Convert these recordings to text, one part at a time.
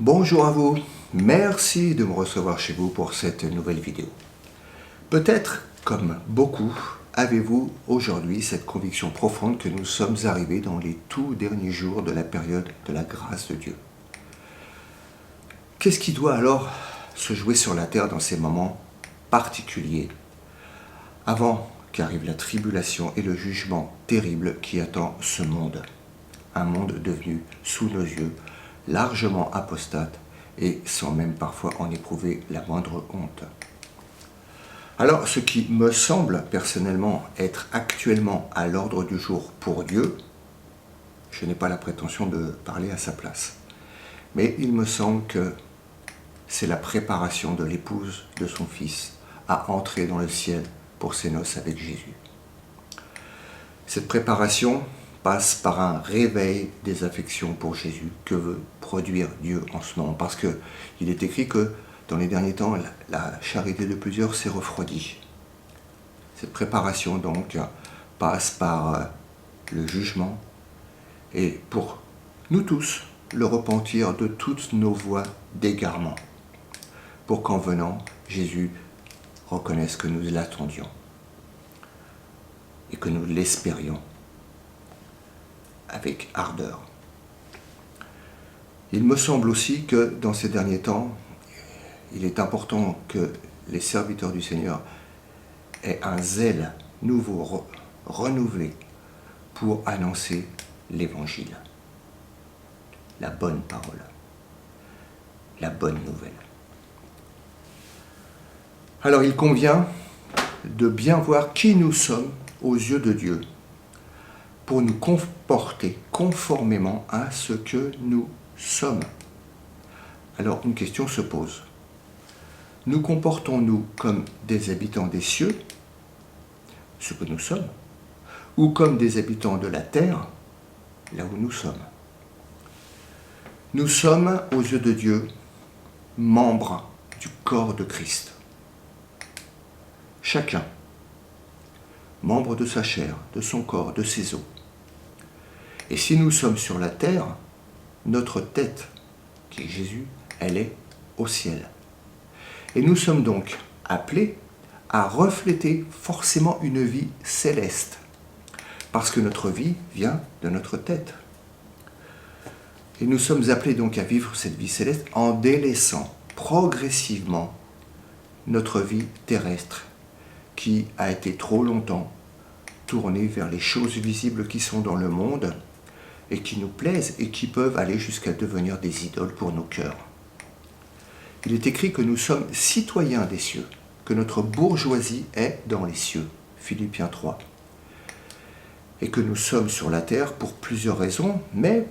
Bonjour à vous, merci de me recevoir chez vous pour cette nouvelle vidéo. Peut-être, comme beaucoup, avez-vous aujourd'hui cette conviction profonde que nous sommes arrivés dans les tout derniers jours de la période de la grâce de Dieu. Qu'est-ce qui doit alors se jouer sur la terre dans ces moments particuliers, avant qu'arrive la tribulation et le jugement terrible qui attend ce monde, un monde devenu sous nos yeux largement apostate et sans même parfois en éprouver la moindre honte. Alors, ce qui me semble personnellement être actuellement à l'ordre du jour pour Dieu, je n'ai pas la prétention de parler à sa place, mais il me semble que c'est la préparation de l'épouse de son fils à entrer dans le ciel pour ses noces avec Jésus. Cette préparation passe par un réveil des affections pour Jésus que veut produire Dieu en ce moment. Parce qu'il est écrit que dans les derniers temps, la charité de plusieurs s'est refroidie. Cette préparation donc passe par le jugement et pour nous tous, le repentir de toutes nos voies d'égarement. Pour qu'en venant, Jésus reconnaisse que nous l'attendions et que nous l'espérions avec ardeur. Il me semble aussi que dans ces derniers temps, il est important que les serviteurs du Seigneur aient un zèle nouveau, renouvelé, pour annoncer l'Évangile, la bonne parole, la bonne nouvelle. Alors il convient de bien voir qui nous sommes aux yeux de Dieu, pour nous comporter conformément à ce que nous sommes. Alors une question se pose. Nous comportons-nous comme des habitants des cieux, ce que nous sommes, ou comme des habitants de la terre, là où nous sommes? Nous sommes, aux yeux de Dieu, membres du corps de Christ. Chacun, membre de sa chair, de son corps, de ses os. Et si nous sommes sur la terre, notre tête, qui est Jésus, elle est au ciel. Et nous sommes donc appelés à refléter forcément une vie céleste, parce que notre vie vient de notre tête. Et nous sommes appelés donc à vivre cette vie céleste en délaissant progressivement notre vie terrestre, qui a été trop longtemps tournée vers les choses visibles qui sont dans le monde, et qui nous plaisent et qui peuvent aller jusqu'à devenir des idoles pour nos cœurs. Il est écrit que nous sommes citoyens des cieux, que notre bourgeoisie est dans les cieux, Philippiens 3, et que nous sommes sur la terre pour plusieurs raisons, mais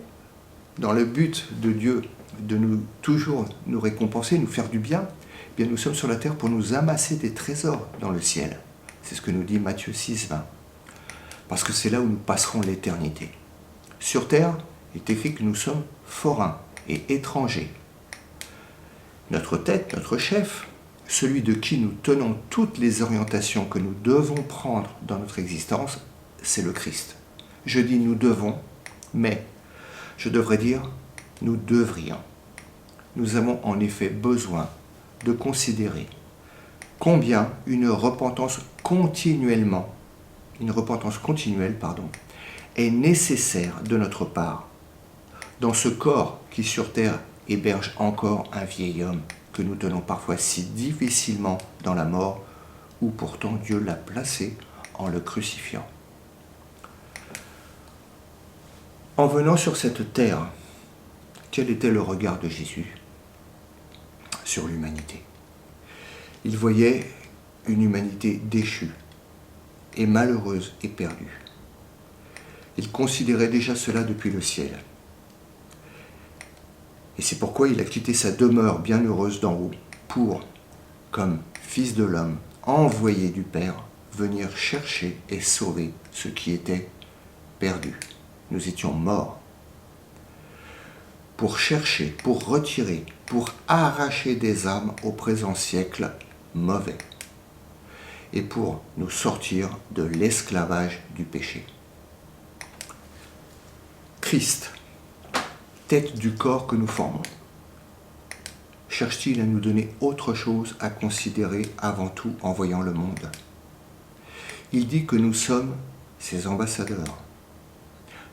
dans le but de Dieu de toujours nous récompenser, nous faire du bien, eh bien nous sommes sur la terre pour nous amasser des trésors dans le ciel. C'est ce que nous dit Matthieu 6, 20, parce que c'est là où nous passerons l'éternité. Sur terre, il est écrit que nous sommes forains et étrangers. Notre tête, notre chef, celui de qui nous tenons toutes les orientations que nous devons prendre dans notre existence, c'est le Christ. Je dis nous devons, mais je devrais dire nous devrions. Nous avons en effet besoin de considérer combien une repentance continuelle, est nécessaire de notre part, dans ce corps qui sur terre héberge encore un vieil homme que nous tenons parfois si difficilement dans la mort, où pourtant Dieu l'a placé en le crucifiant. En venant sur cette terre, quel était le regard de Jésus sur l'humanité? Il voyait une humanité déchue et malheureuse et perdue. Il considérait déjà cela depuis le ciel. Et c'est pourquoi il a quitté sa demeure bienheureuse d'en haut pour, comme fils de l'homme, envoyé du Père, venir chercher et sauver ce qui était perdu. Nous étions morts. Pour chercher, pour retirer, pour arracher des âmes au présent siècle mauvais. Et pour nous sortir de l'esclavage du péché. Christ, tête du corps que nous formons, cherche-t-il à nous donner autre chose à considérer avant tout en voyant le monde? Il dit que nous sommes ses ambassadeurs.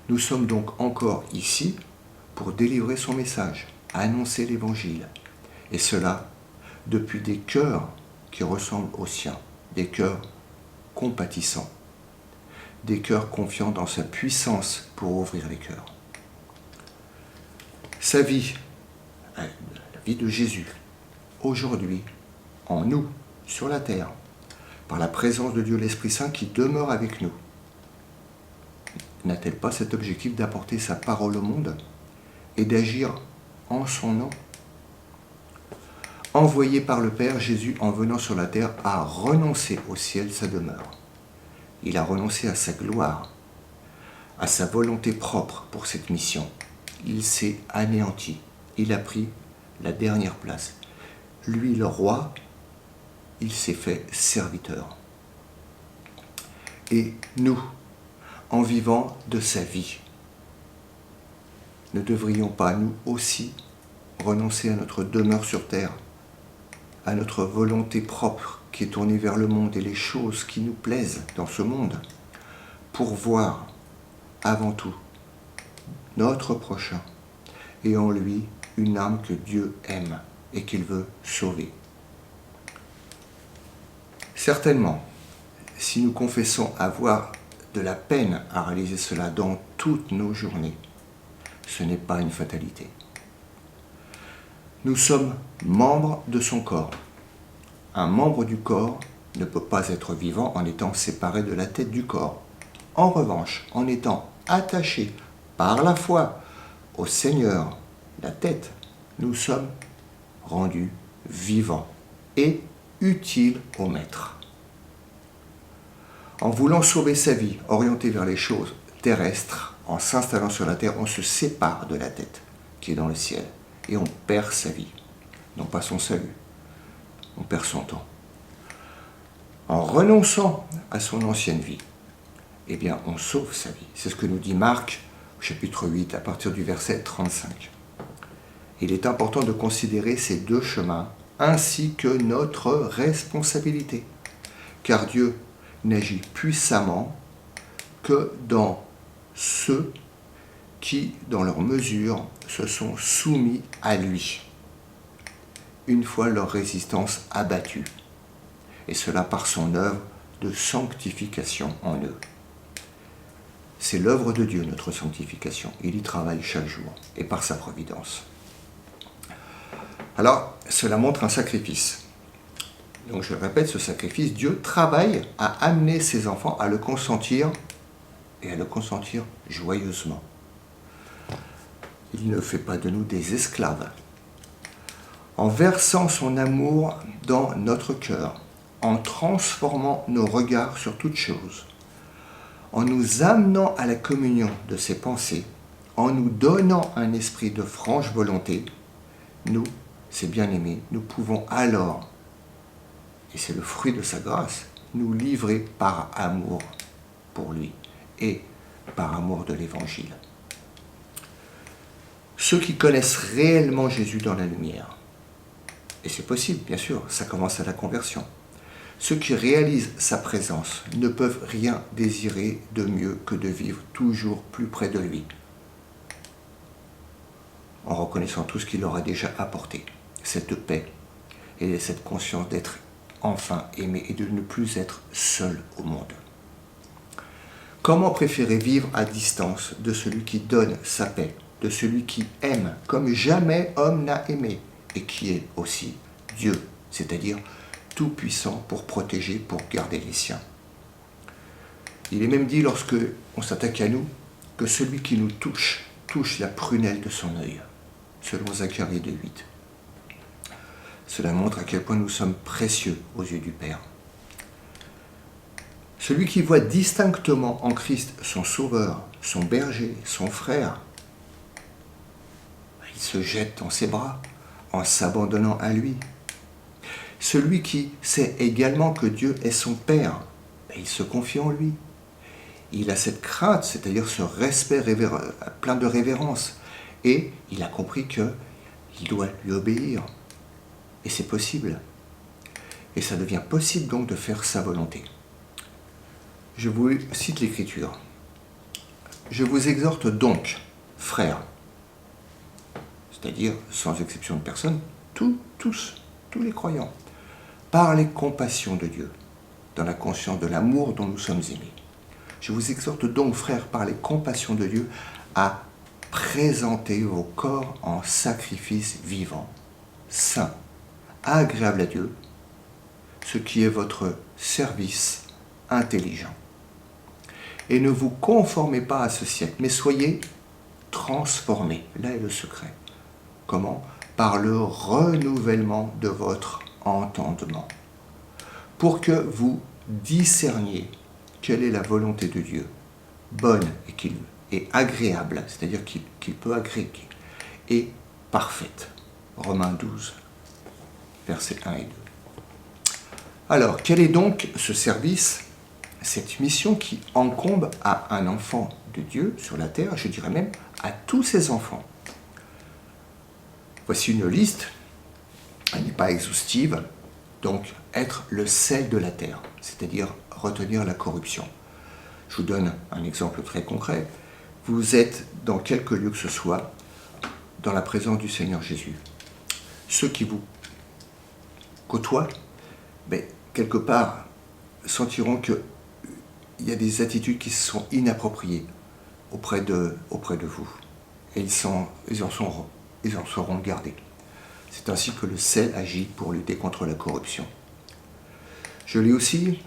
Nous sommes donc encore ici pour délivrer son message, annoncer l'Évangile, et cela depuis des cœurs qui ressemblent aux siens, des cœurs compatissants, des cœurs confiants dans sa puissance pour ouvrir les cœurs. Sa vie, la vie de Jésus, aujourd'hui, en nous, sur la terre, par la présence de Dieu l'Esprit Saint qui demeure avec nous, n'a-t-elle pas cet objectif d'apporter sa parole au monde et d'agir en son nom? Envoyé par le Père, Jésus, en venant sur la terre, a renoncé au ciel sa demeure. Il a renoncé à sa gloire, à sa volonté propre pour cette mission. Il s'est anéanti. Il a pris la dernière place. Lui, le roi, il s'est fait serviteur. Et nous, en vivant de sa vie, ne devrions pas, nous aussi, renoncer à notre demeure sur terre, à notre volonté propre qui est tournée vers le monde et les choses qui nous plaisent dans ce monde, pour voir avant tout notre prochain et en lui une âme que Dieu aime et qu'il veut sauver. Certainement, si nous confessons avoir de la peine à réaliser cela dans toutes nos journées, ce n'est pas une fatalité. Nous sommes membres de son corps. Un membre du corps ne peut pas être vivant en étant séparé de la tête du corps. En revanche, en étant attaché par la foi au Seigneur, la tête, nous sommes rendus vivants et utiles au Maître. En voulant sauver sa vie, orientée vers les choses terrestres, en s'installant sur la terre, on se sépare de la tête qui est dans le ciel et on perd sa vie, non pas son salut, on perd son temps. En renonçant à son ancienne vie, eh bien on sauve sa vie. C'est ce que nous dit Marc, au chapitre 8, à partir du verset 35. Il est important de considérer ces deux chemins ainsi que notre responsabilité, car Dieu n'agit puissamment que dans ceux qui, dans leur mesure, se sont soumis à lui, une fois leur résistance abattue, et cela par son œuvre de sanctification en eux. C'est l'œuvre de Dieu, notre sanctification. Il y travaille chaque jour, et par sa providence. Alors, cela montre un sacrifice. Donc je le répète, ce sacrifice, Dieu travaille à amener ses enfants à le consentir, et à le consentir joyeusement. Il ne fait pas de nous des esclaves. En versant son amour dans notre cœur, en transformant nos regards sur toutes choses, en nous amenant à la communion de ses pensées, en nous donnant un esprit de franche volonté, nous, ses bien-aimés, nous pouvons alors, et c'est le fruit de sa grâce, nous livrer par amour pour lui et par amour de l'Évangile. Ceux qui connaissent réellement Jésus dans la lumière, et c'est possible, bien sûr, ça commence à la conversion, ceux qui réalisent sa présence ne peuvent rien désirer de mieux que de vivre toujours plus près de lui, en reconnaissant tout ce qu'il leur a déjà apporté, cette paix et cette conscience d'être enfin aimé et de ne plus être seul au monde. Comment préférer vivre à distance de celui qui donne sa paix, de celui qui aime comme jamais homme n'a aimé et qui est aussi Dieu, c'est-à-dire tout-puissant pour protéger, pour garder les siens. Il est même dit lorsque on s'attaque à nous que celui qui nous touche la prunelle de son œil, selon Zacharie 2,8. Cela montre à quel point nous sommes précieux aux yeux du Père. Celui qui voit distinctement en Christ son sauveur, son berger, son frère, il se jette dans ses bras en s'abandonnant à lui. Celui qui sait également que Dieu est son Père, il se confie en lui. Il a cette crainte, c'est-à-dire ce respect plein de révérence. Et il a compris qu'il doit lui obéir. Et c'est possible. Et ça devient possible donc de faire sa volonté. Je vous cite l'Écriture. Je vous exhorte donc, frères, c'est-à-dire sans exception de personne, tous les croyants, par les compassions de Dieu, dans la conscience de l'amour dont nous sommes aimés. Je vous exhorte donc, frères, par les compassions de Dieu, à présenter vos corps en sacrifice vivant, saint, agréable à Dieu, ce qui est votre service intelligent. Et ne vous conformez pas à ce siècle, mais soyez transformés. Là est le secret. Comment ? Par le renouvellement de votre entendement. Pour que vous discerniez quelle est la volonté de Dieu, bonne et agréable, c'est-à-dire qu'il peut agréer, et parfaite. Romains 12, versets 1 et 2. Alors, quel est donc ce service, cette mission qui incombe à un enfant de Dieu sur la terre, je dirais même à tous ses enfants ? Voici une liste, elle n'est pas exhaustive, donc être le sel de la terre, c'est-à-dire retenir la corruption. Je vous donne un exemple très concret. Vous êtes dans quelque lieu que ce soit, dans la présence du Seigneur Jésus. Ceux qui vous côtoient, quelque part, sentiront qu'il y a des attitudes qui sont inappropriées auprès de vous. Et ils en seront gardés. C'est ainsi que le sel agit pour lutter contre la corruption. Je lis aussi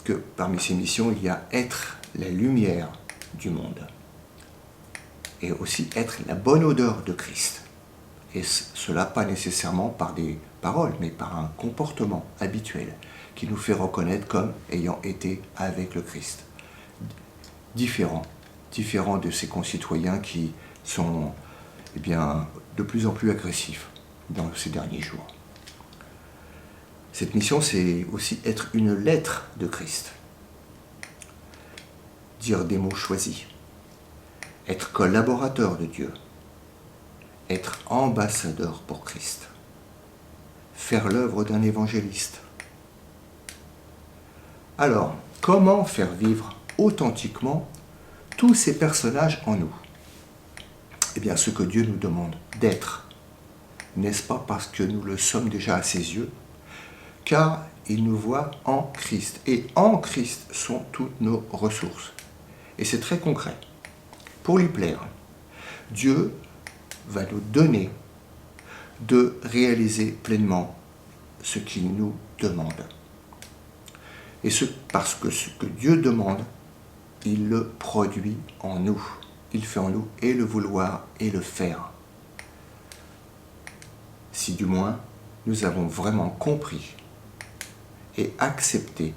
que parmi ces missions, il y a être la lumière du monde et aussi être la bonne odeur de Christ. Et cela pas nécessairement par des paroles, mais par un comportement habituel qui nous fait reconnaître comme ayant été avec le Christ. Différent de ses concitoyens qui sont de plus en plus agressifs dans ces derniers jours. Cette mission, c'est aussi être une lettre de Christ. Dire des mots choisis. Être collaborateur de Dieu. Être ambassadeur pour Christ. Faire l'œuvre d'un évangéliste. Alors, comment faire vivre authentiquement tous ces personnages en nous ? Eh bien, ce que Dieu nous demande d'être, n'est-ce pas parce que nous le sommes déjà à ses yeux ? Car il nous voit en Christ. Et en Christ sont toutes nos ressources. Et c'est très concret. Pour lui plaire, Dieu va nous donner de réaliser pleinement ce qu'il nous demande. Et parce que ce que Dieu demande, il le produit en nous. Il fait en nous et le vouloir et le faire. Si du moins nous avons vraiment compris et accepté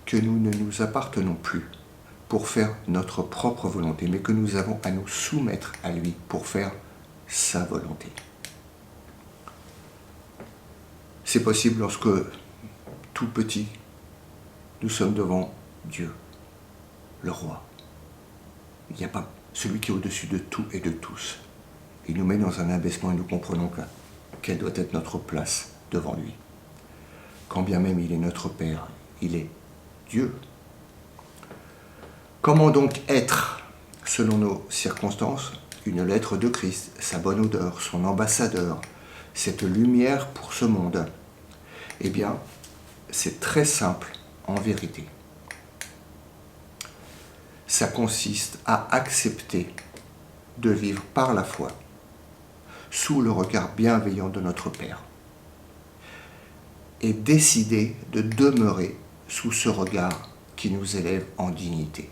que nous ne nous appartenons plus pour faire notre propre volonté, mais que nous avons à nous soumettre à lui pour faire sa volonté. C'est possible lorsque, tout petit, nous sommes devant Dieu, le roi. Il n'y a pas celui qui est au-dessus de tout et de tous. Il nous met dans un abaissement et nous comprenons quelle doit être notre place devant lui. Quand bien même il est notre Père, il est Dieu. Comment donc être, selon nos circonstances, une lettre de Christ, sa bonne odeur, son ambassadeur, cette lumière pour ce monde ? Eh bien, c'est très simple en vérité. Ça consiste à accepter de vivre par la foi, sous le regard bienveillant de notre Père, et décider de demeurer sous ce regard qui nous élève en dignité.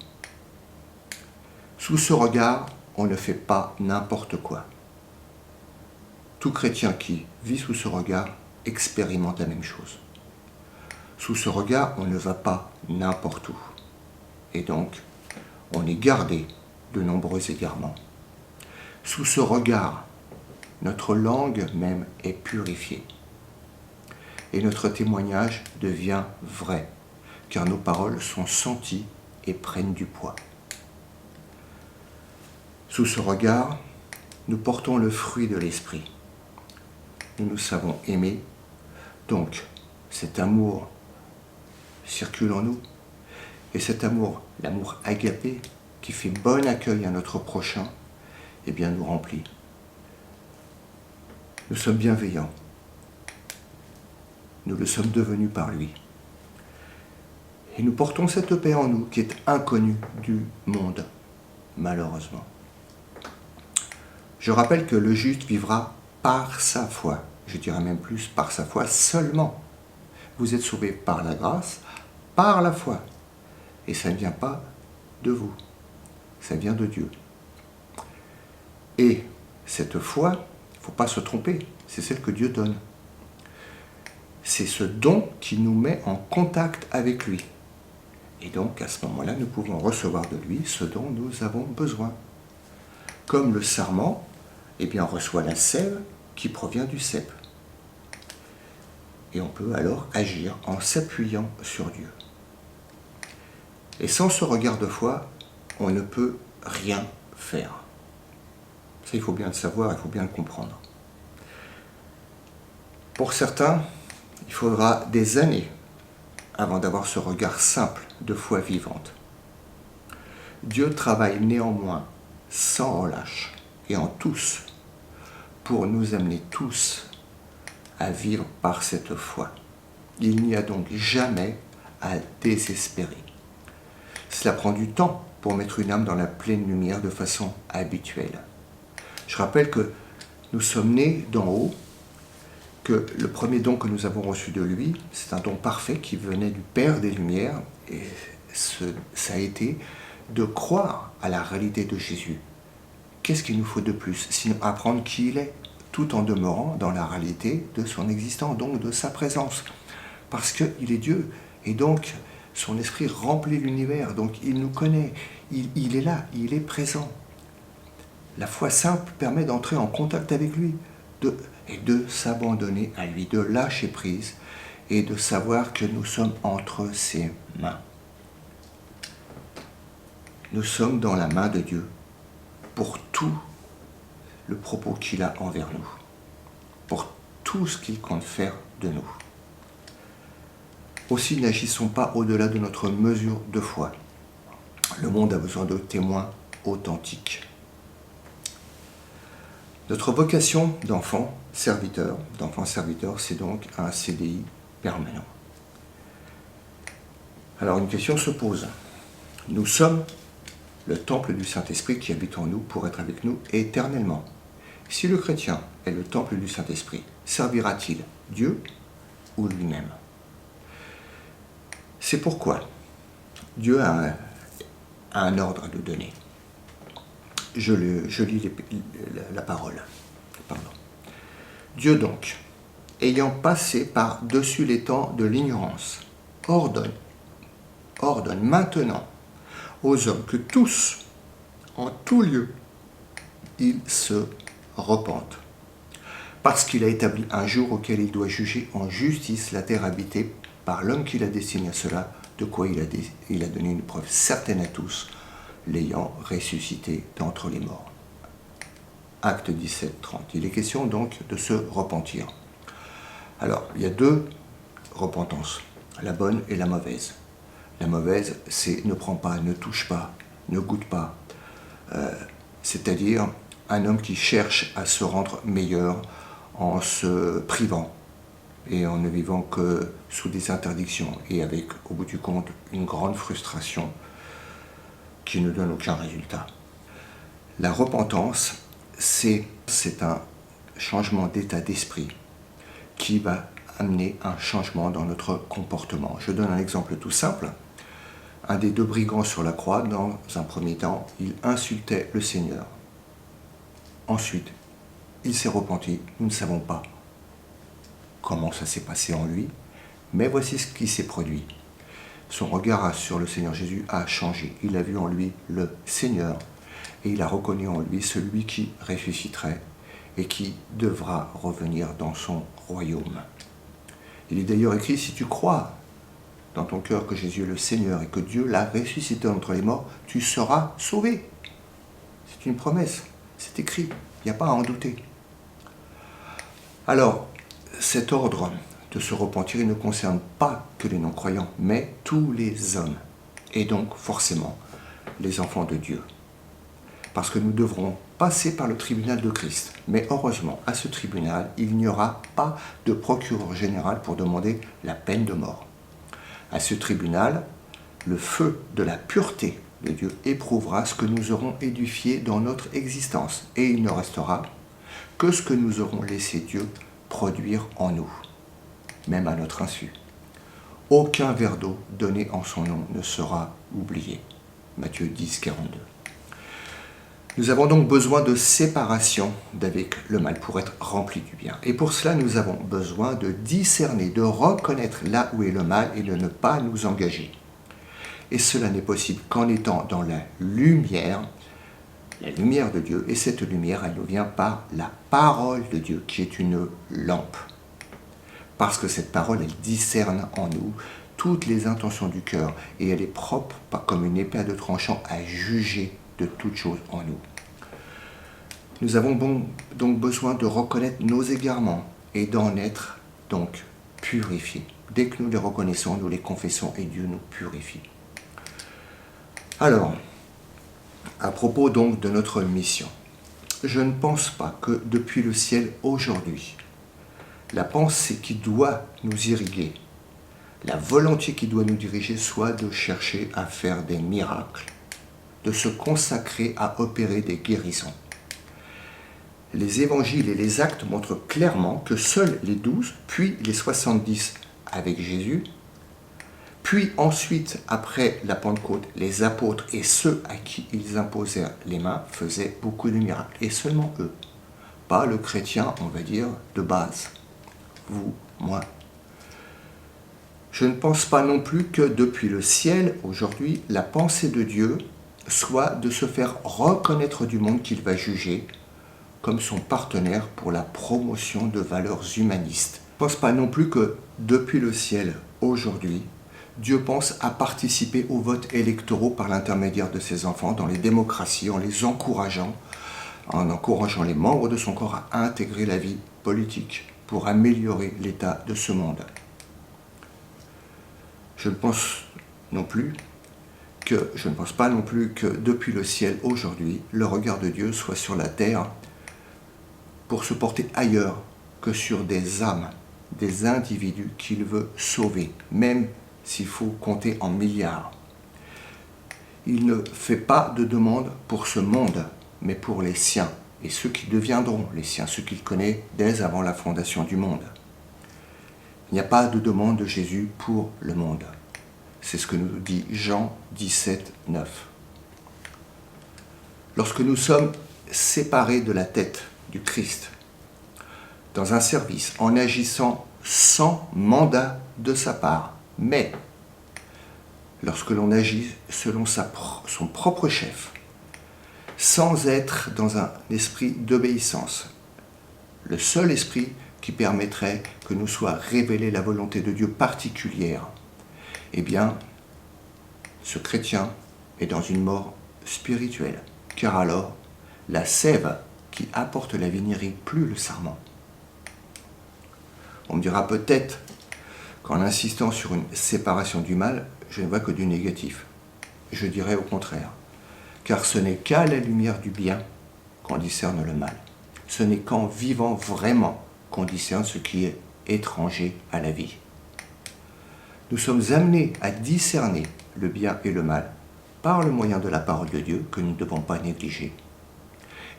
Sous ce regard, on ne fait pas n'importe quoi. Tout chrétien qui vit sous ce regard expérimente la même chose. Sous ce regard, on ne va pas n'importe où. Et donc, on est gardé de nombreux égarements. Sous ce regard, notre langue même est purifiée. Et notre témoignage devient vrai, car nos paroles sont senties et prennent du poids. Sous ce regard, nous portons le fruit de l'esprit. Nous nous savons aimer, Donc, cet amour circule en nous, et cet amour, l'amour agapé, qui fait bon accueil à notre prochain, eh bien nous remplit. Nous sommes bienveillants. Nous le sommes devenus par lui. Et nous portons cette paix en nous qui est inconnue du monde, malheureusement. Je rappelle que le juste vivra par sa foi. Je dirais même plus par sa foi seulement. Vous êtes sauvés par la grâce, par la foi. Et ça ne vient pas de vous. Ça vient de Dieu. Et cette foi, il ne faut pas se tromper, c'est celle que Dieu donne. C'est ce don qui nous met en contact avec lui. Et donc, à ce moment-là, nous pouvons recevoir de lui ce dont nous avons besoin. Comme le sarment, eh bien, on reçoit la sève qui provient du cep. Et on peut alors agir en s'appuyant sur Dieu. Et sans ce regard de foi, on ne peut rien faire. Ça, il faut bien le savoir, il faut bien le comprendre. Pour certains, il faudra des années avant d'avoir ce regard simple de foi vivante. Dieu travaille néanmoins sans relâche et en tous pour nous amener tous à vivre par cette foi. Il n'y a donc jamais à désespérer. Cela prend du temps pour mettre une âme dans la pleine lumière de façon habituelle. Je rappelle que nous sommes nés d'en haut, que le premier don que nous avons reçu de lui, c'est un don parfait qui venait du Père des Lumières, et ça a été de croire à la réalité de Jésus. Qu'est-ce qu'il nous faut de plus, sinon apprendre qui il est, tout en demeurant dans la réalité de son existence, donc de sa présence. Parce qu'il est Dieu, et donc son esprit remplit l'univers, donc il nous connaît, il est là, il est présent. La foi simple permet d'entrer en contact avec lui, et de s'abandonner à lui, de lâcher prise, et de savoir que nous sommes entre ses mains. Nous sommes dans la main de Dieu pour tout le propos qu'il a envers nous, pour tout ce qu'il compte faire de nous. Aussi, n'agissons pas au-delà de notre mesure de foi. Le monde a besoin de témoins authentiques. Notre vocation d'enfant serviteur, c'est donc un CDI permanent. Alors une question se pose. Nous sommes le temple du Saint-Esprit qui habite en nous pour être avec nous éternellement. Si le chrétien est le temple du Saint-Esprit, servira-t-il Dieu ou lui-même? C'est pourquoi Dieu a un ordre à nous donner. Je lis la parole. Pardon. Dieu donc, ayant passé par-dessus les temps de l'ignorance, ordonne maintenant aux hommes que tous, en tout lieu, ils se repentent. Parce qu'il a établi un jour auquel il doit juger en justice la terre habitée par l'homme qu'il a destiné à cela, de quoi il a donné une preuve certaine à tous, l'ayant ressuscité d'entre les morts. Acte 17, 30. Il est question donc de se repentir. Alors, il y a deux repentances, la bonne et la mauvaise. La mauvaise, c'est ne prends pas, ne touche pas, ne goûte pas. C'est-à-dire un homme qui cherche à se rendre meilleur en se privant et en ne vivant que sous des interdictions et avec, au bout du compte, une grande frustration qui ne donne aucun résultat. La repentance, c'est un changement d'état d'esprit qui va amener un changement dans notre comportement. Je donne un exemple tout simple. Un des deux brigands sur la croix, dans un premier temps, il insultait le Seigneur. Ensuite, il s'est repenti. Nous ne savons pas comment ça s'est passé en lui, mais voici ce qui s'est produit. Son regard sur le Seigneur Jésus a changé. Il a vu en lui le Seigneur et il a reconnu en lui celui qui ressusciterait et qui devra revenir dans son royaume. Il est d'ailleurs écrit, si tu crois dans ton cœur que Jésus est le Seigneur et que Dieu l'a ressuscité entre les morts, tu seras sauvé. C'est une promesse, c'est écrit, il n'y a pas à en douter. Alors, cet ordre de se repentir, il ne concerne pas que les non-croyants, mais tous les hommes, et donc forcément les enfants de Dieu. Parce que nous devrons passer par le tribunal de Christ. Mais heureusement, à ce tribunal, il n'y aura pas de procureur général pour demander la peine de mort. À ce tribunal, le feu de la pureté de Dieu éprouvera ce que nous aurons édifié dans notre existence, et il ne restera que ce que nous aurons laissé Dieu produire en nous, même à notre insu. Aucun verre d'eau donné en son nom ne sera oublié. Matthieu 10, 42. Nous avons donc besoin de séparation d'avec le mal pour être remplis du bien. Et pour cela, nous avons besoin de discerner, de reconnaître là où est le mal et de ne pas nous engager. Et cela n'est possible qu'en étant dans la lumière de Dieu. Et cette lumière, elle nous vient par la parole de Dieu, qui est une lampe. Parce que cette parole, elle discerne en nous toutes les intentions du cœur. Et elle est propre, pas comme une épée à deux tranchants, à juger de toutes choses en nous. Nous avons donc besoin de reconnaître nos égarements et d'en être donc purifiés. Dès que nous les reconnaissons, nous les confessons et Dieu nous purifie. Alors, à propos donc de notre mission, je ne pense pas que depuis le ciel aujourd'hui, la pensée qui doit nous irriguer, la volonté qui doit nous diriger soit de chercher à faire des miracles, de se consacrer à opérer des guérisons. Les évangiles et les actes montrent clairement que seuls les 12, puis les 70 avec Jésus, puis ensuite, après la Pentecôte, les apôtres et ceux à qui ils imposèrent les mains faisaient beaucoup de miracles. Et seulement eux, pas le chrétien, on va dire, de base. Vous, moi. Je ne pense pas non plus que depuis le ciel, aujourd'hui, la pensée de Dieu soit de se faire reconnaître du monde qu'il va juger comme son partenaire pour la promotion de valeurs humanistes. Je ne pense pas non plus que depuis le ciel, aujourd'hui, Dieu pense à participer aux votes électoraux par l'intermédiaire de ses enfants dans les démocraties, en encourageant les membres de son corps à intégrer la vie politique pour améliorer l'état de ce monde. Je ne pense pas non plus que depuis le ciel aujourd'hui, le regard de Dieu soit sur la terre pour se porter ailleurs que sur des âmes, des individus qu'il veut sauver, même s'il faut compter en milliards. Il ne fait pas de demande pour ce monde, mais pour les siens, et ceux qui deviendront les siens, ceux qu'il connaît dès avant la fondation du monde. Il n'y a pas de demande de Jésus pour le monde. C'est ce que nous dit Jean 17, 9. Lorsque nous sommes séparés de la tête du Christ, dans un service, en agissant sans mandat de sa part, mais lorsque l'on agit selon son propre chef, sans être dans un esprit d'obéissance, le seul esprit qui permettrait que nous soit révélée la volonté de Dieu particulière, eh bien, ce chrétien est dans une mort spirituelle, car alors, la sève qui apporte la vie n'irrigue plus le sarment. On me dira peut-être qu'en insistant sur une séparation du mal, je ne vois que du négatif. Je dirais au contraire, car ce n'est qu'à la lumière du bien qu'on discerne le mal. Ce n'est qu'en vivant vraiment qu'on discerne ce qui est étranger à la vie. Nous sommes amenés à discerner le bien et le mal par le moyen de la parole de Dieu que nous ne devons pas négliger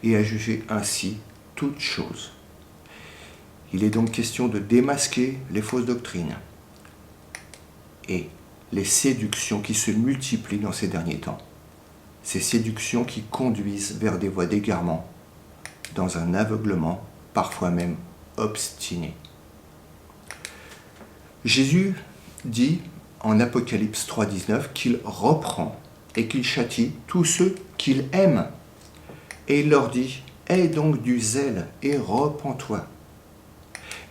et à juger ainsi toutes choses. Il est donc question de démasquer les fausses doctrines et les séductions qui se multiplient dans ces derniers temps. Ces séductions qui conduisent vers des voies d'égarement, dans un aveuglement, parfois même obstiné. Jésus dit en Apocalypse 3,19 qu'il reprend et qu'il châtie tous ceux qu'il aime. Et il leur dit, aie donc du zèle et repens-toi.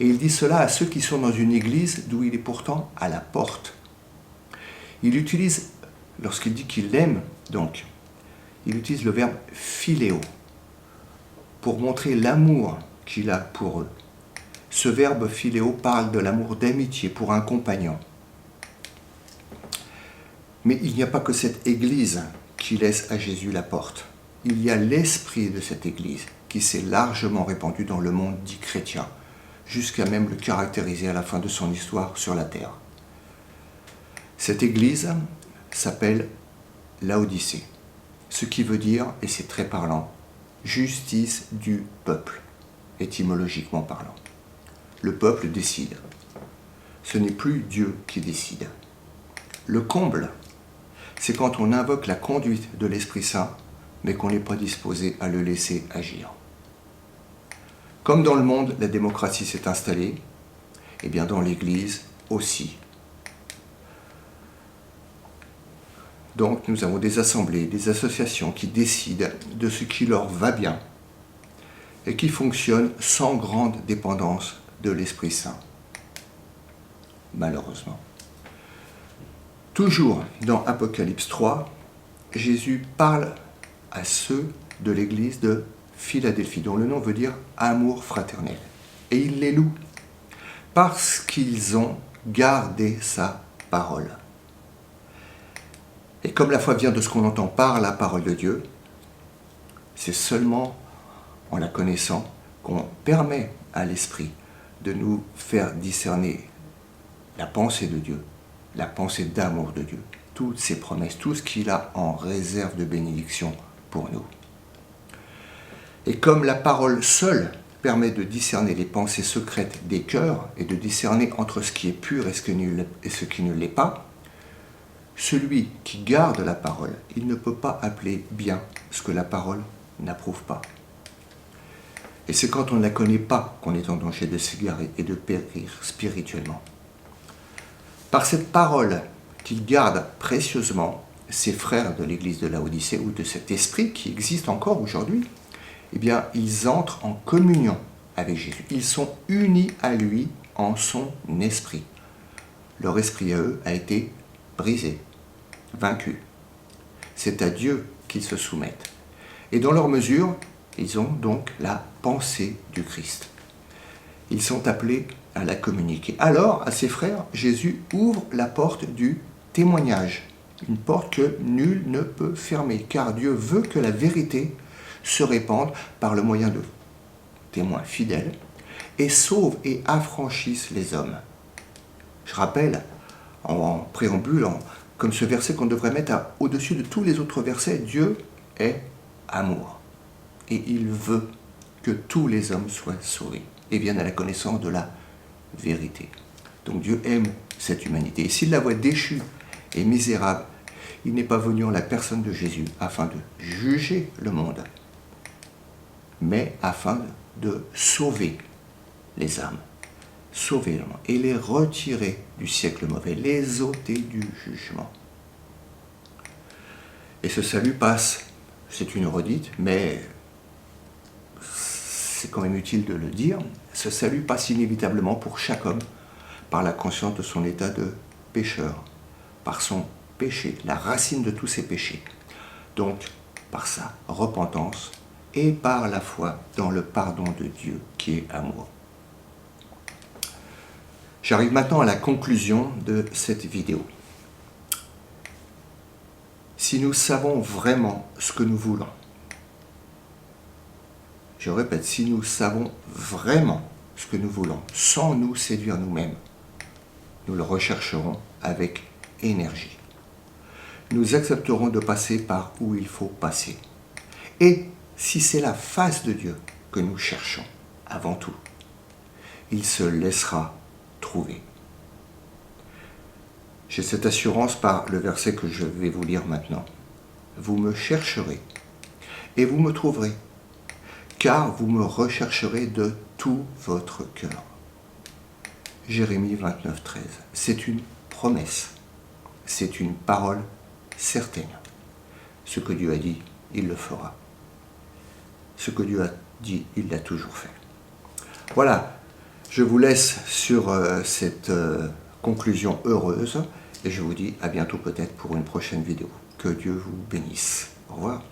Et il dit cela à ceux qui sont dans une église d'où il est pourtant à la porte. Il utilise, lorsqu'il dit qu'il aime, donc, il utilise le verbe philéo pour montrer l'amour qu'il a pour eux. Ce verbe philéo parle de l'amour d'amitié pour un compagnon. Mais il n'y a pas que cette Église qui laisse à Jésus la porte. Il y a l'esprit de cette Église qui s'est largement répandu dans le monde dit chrétien, jusqu'à même le caractériser à la fin de son histoire sur la terre. Cette Église s'appelle Laodicée, ce qui veut dire, et c'est très parlant, justice du peuple, étymologiquement parlant. Le peuple décide. Ce n'est plus Dieu qui décide. Le comble, c'est quand on invoque la conduite de l'Esprit Saint, mais qu'on n'est pas disposé à le laisser agir. Comme dans le monde, la démocratie s'est installée, et bien dans l'Église aussi. Donc nous avons des assemblées, des associations qui décident de ce qui leur va bien et qui fonctionnent sans grande dépendance de l'Esprit Saint. Malheureusement. Toujours dans Apocalypse 3, Jésus parle à ceux de l'église de Philadelphie, dont le nom veut dire amour fraternel. Et il les loue parce qu'ils ont gardé sa parole. Et comme la foi vient de ce qu'on entend par la parole de Dieu, c'est seulement en la connaissant qu'on permet à l'Esprit de nous faire discerner la pensée de Dieu, la pensée d'amour de Dieu, toutes ses promesses, tout ce qu'il a en réserve de bénédiction pour nous. Et comme la parole seule permet de discerner les pensées secrètes des cœurs et de discerner entre ce qui est pur et ce qui ne l'est pas, celui qui garde la parole, il ne peut pas appeler bien ce que la parole n'approuve pas. Et c'est quand on ne la connaît pas qu'on est en danger de s'égarer et de périr spirituellement. Par cette parole qu'il garde précieusement, ses frères de l'église de Laodicée ou de cet esprit qui existe encore aujourd'hui, eh bien, ils entrent en communion avec Jésus. Ils sont unis à lui en son esprit. Leur esprit à eux a été brisé, vaincu. C'est à Dieu qu'ils se soumettent. Et dans leur mesure, ils ont donc la pensée du Christ. Ils sont appelés à la communiquer. Alors, à ses frères, Jésus ouvre la porte du témoignage, une porte que nul ne peut fermer, car Dieu veut que la vérité se répande par le moyen de témoins fidèles et sauve et affranchisse les hommes. Je rappelle, en préambule, comme ce verset qu'on devrait mettre au-dessus de tous les autres versets, Dieu est amour. Et il veut que tous les hommes soient sauvés et viennent à la connaissance de la vérité. Donc Dieu aime cette humanité. Et s'il la voit déchue et misérable, il n'est pas venu en la personne de Jésus afin de juger le monde, mais afin de sauver les âmes, sauver le monde et les retirer du siècle mauvais, les ôter du jugement. Et ce salut passe, c'est une redite, mais c'est quand même utile de le dire, ce salut passe inévitablement pour chaque homme par la conscience de son état de pécheur, par son péché, la racine de tous ses péchés. Donc, par sa repentance et par la foi dans le pardon de Dieu qui est amour. J'arrive maintenant à la conclusion de cette vidéo. Si nous savons vraiment ce que nous voulons, je répète, si nous savons vraiment ce que nous voulons, sans nous séduire nous-mêmes, nous le rechercherons avec énergie. Nous accepterons de passer par où il faut passer. Et si c'est la face de Dieu que nous cherchons, avant tout, il se laissera trouver. J'ai cette assurance par le verset que je vais vous lire maintenant. Vous me chercherez et vous me trouverez, car vous me rechercherez de tout votre cœur. Jérémie 29, 13. C'est une promesse, c'est une parole certaine. Ce que Dieu a dit, il le fera. Ce que Dieu a dit, il l'a toujours fait. Voilà, je vous laisse sur cette conclusion heureuse et je vous dis à bientôt peut-être pour une prochaine vidéo. Que Dieu vous bénisse. Au revoir.